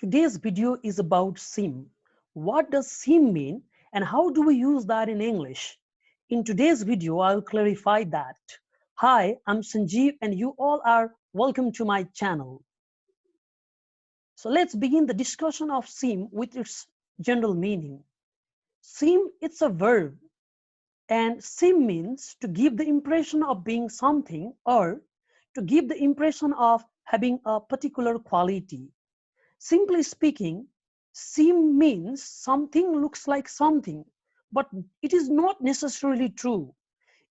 Today's video is about SIM. What does SIM mean and how do we use that in English? In today's video, I'll clarify that. Hi, I'm Sanjeev and you all are welcome to my channel. So let's begin the discussion of SIM with its general meaning. SIM, it's a verb and SIM means to give the impression of being something or to give the impression of having a particular quality. Simply speaking, seem means something looks like something, but it is not necessarily true.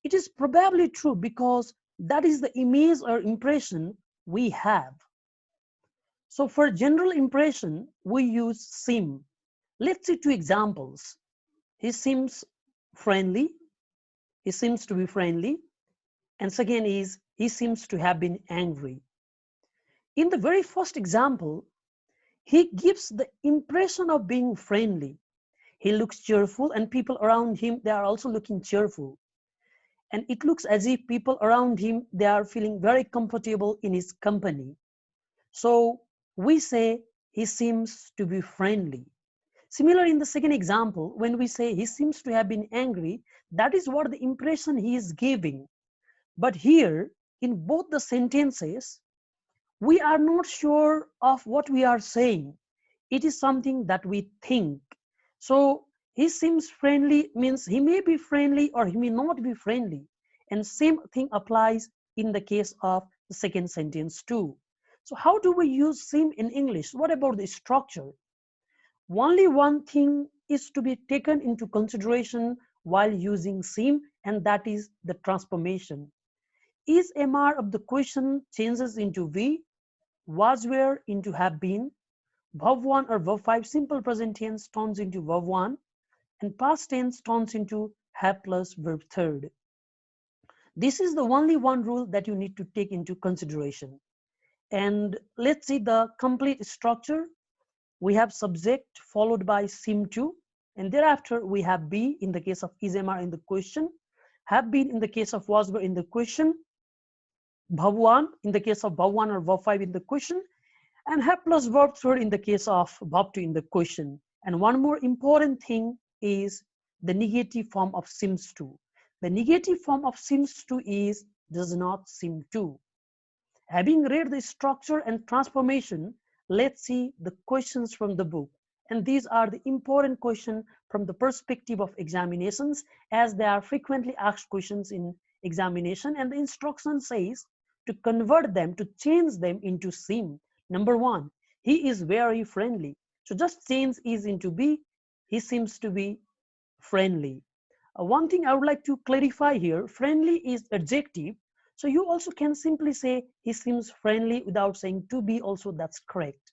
It is probably true because that is the image or impression we have. So for general impression, we use seem. Let's see two examples. He seems friendly. He seems to be friendly. And second is, he seems to have been angry. In the very first example, he gives the impression of being friendly. He looks cheerful and people around him, they are also looking cheerful. And it looks as if people around him, they are feeling very comfortable in his company. So we say he seems to be friendly. Similar in the second example, when we say he seems to have been angry, that is what the impression he is giving. But here, in both the sentences, we are not sure of what we are saying. It is something that we think. So he seems friendly means he may be friendly or he may not be friendly. And same thing applies in the case of the second sentence too. So how do we use seem in English? What about the structure? Only one thing is to be taken into consideration while using seem, and that is the transformation. Is MR of the question changes into V, was, were into have been, verb 1 or verb 5 simple present tense turns into verb 1 and past tense turns into have plus verb third. This is the only one rule that you need to take into consideration. And let's see the complete structure. We have subject followed by seem to, and thereafter we have be in the case of is MR in the question, have been in the case of was, were in the question, verb 1 in the case of verb 1 or verb 5 in the question, and have plus verb third in the case of verb 2 in the question. And one more important thing is the negative form of seems to. The negative form of seems to is does not seem to. Having read the structure and transformation, let's see the questions from the book. And these are the important questions from the perspective of examinations, as they are frequently asked questions in examination, and the instruction says to convert them, to change them into seem. Number 1, he is very friendly. So just change is into be, he seems to be friendly. One thing I would like to clarify here, friendly is adjective. So you also can simply say he seems friendly without saying to be also, that's correct.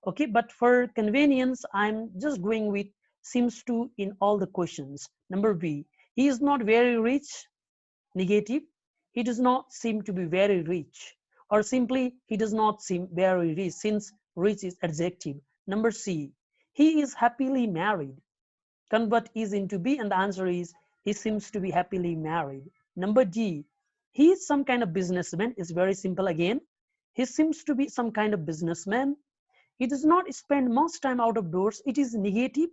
Okay, but for convenience, I'm just going with seems to in all the questions. Number B, he is not very rich, negative. He does not seem to be very rich, or simply he does not seem very rich since rich is adjective. Number C, he is happily married. Convert is into be and the answer is he seems to be happily married. Number D, he is some kind of businessman. Is very simple again. He seems to be some kind of businessman. He does not spend much time out of doors. It is negative.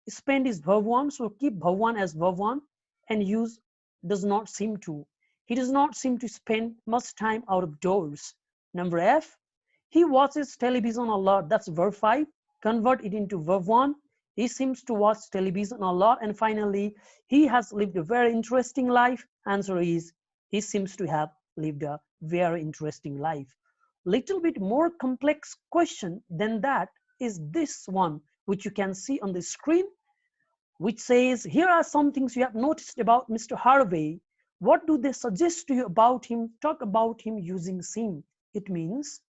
Spend is verb 1, so keep verb 1 as verb 1 and use does not seem to. He does not seem to spend much time out of doors. Number F, he watches television a lot. That's verb 5. Convert it into verb 1. He seems to watch television a lot. And finally, he has lived a very interesting life. Answer is he seems to have lived a very interesting life. Little bit more complex question than that is this one, which you can see on the screen, which says, here are some things you have noticed about Mr. Harvey. What do they suggest to you about him? Talk about him using seem. It means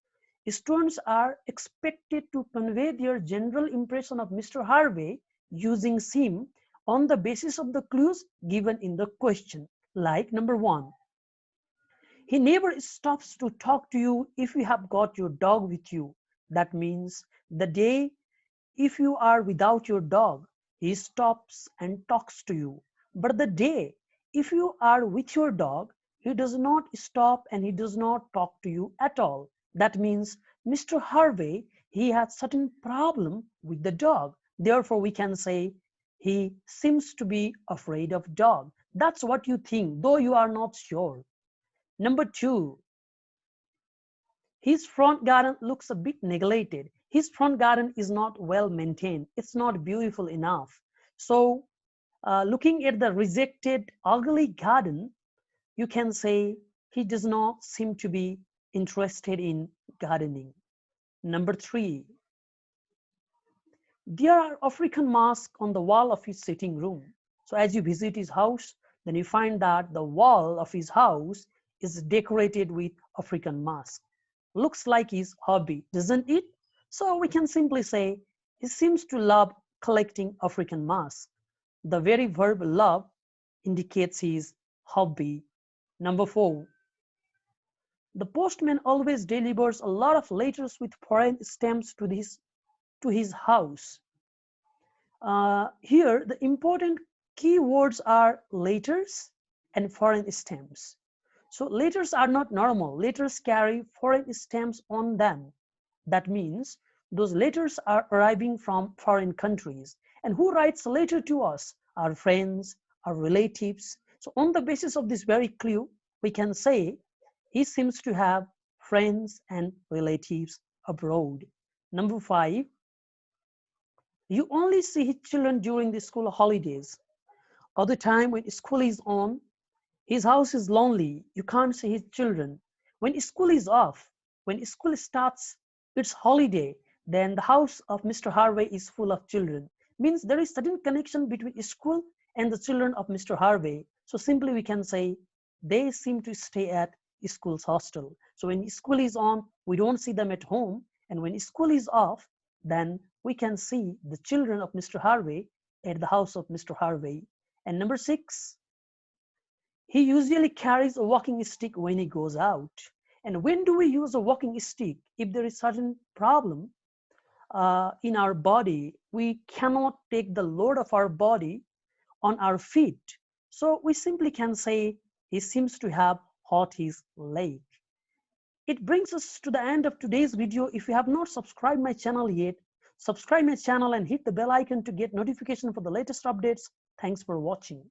students are expected to convey their general impression of Mr. Harvey using seem on the basis of the clues given in the question. Like number 1, he never stops to talk to you if you have got your dog with you. That means the day if you are without your dog, he stops and talks to you. But the day if you are with your dog, he does not stop and he does not talk to you at all. That means Mr. Harvey he had certain problem with the dog. Therefore, we can say he seems to be afraid of dog. That's what you think, though you are not sure. Number two, his front garden looks a bit neglected. His front garden is not well maintained. It's not beautiful enough. So, looking at the rejected, ugly garden, you can say he does not seem to be interested in gardening. Number three, there are African masks on the wall of his sitting room. So as you visit his house, then you find that the wall of his house is decorated with African masks. Looks like his hobby, doesn't it? So we can simply say he seems to love collecting African masks. The very verb love indicates his hobby. Number four, the postman always delivers a lot of letters with foreign stamps to his house. Here, the important keywords are letters and foreign stamps. So letters are not normal. Letters carry foreign stamps on them. That means those letters are arriving from foreign countries. And who writes a letter to us? Our friends, our relatives. So on the basis of this very clue, we can say he seems to have friends and relatives abroad. Number five, you only see his children during the school holidays. Other time when school is on, his house is lonely. You can't see his children. When school is off, when school starts its holiday, then the house of Mr. Harvey is full of children. Means there is certain connection between school and the children of Mr. Harvey. So simply we can say they seem to stay at school's hostel. So when school is on, we don't see them at home. And when school is off, then we can see the children of Mr. Harvey at the house of Mr. Harvey. And number six, he usually carries a walking stick when he goes out. And when do we use a walking stick? If there is certain problem in our body, we cannot take the load of our body on our feet. So we simply can say he seems to have hurt his leg. It brings us to the end of today's video. If you have not subscribed my channel yet, subscribe my channel and hit the bell icon to get notification for the latest updates. Thanks for watching.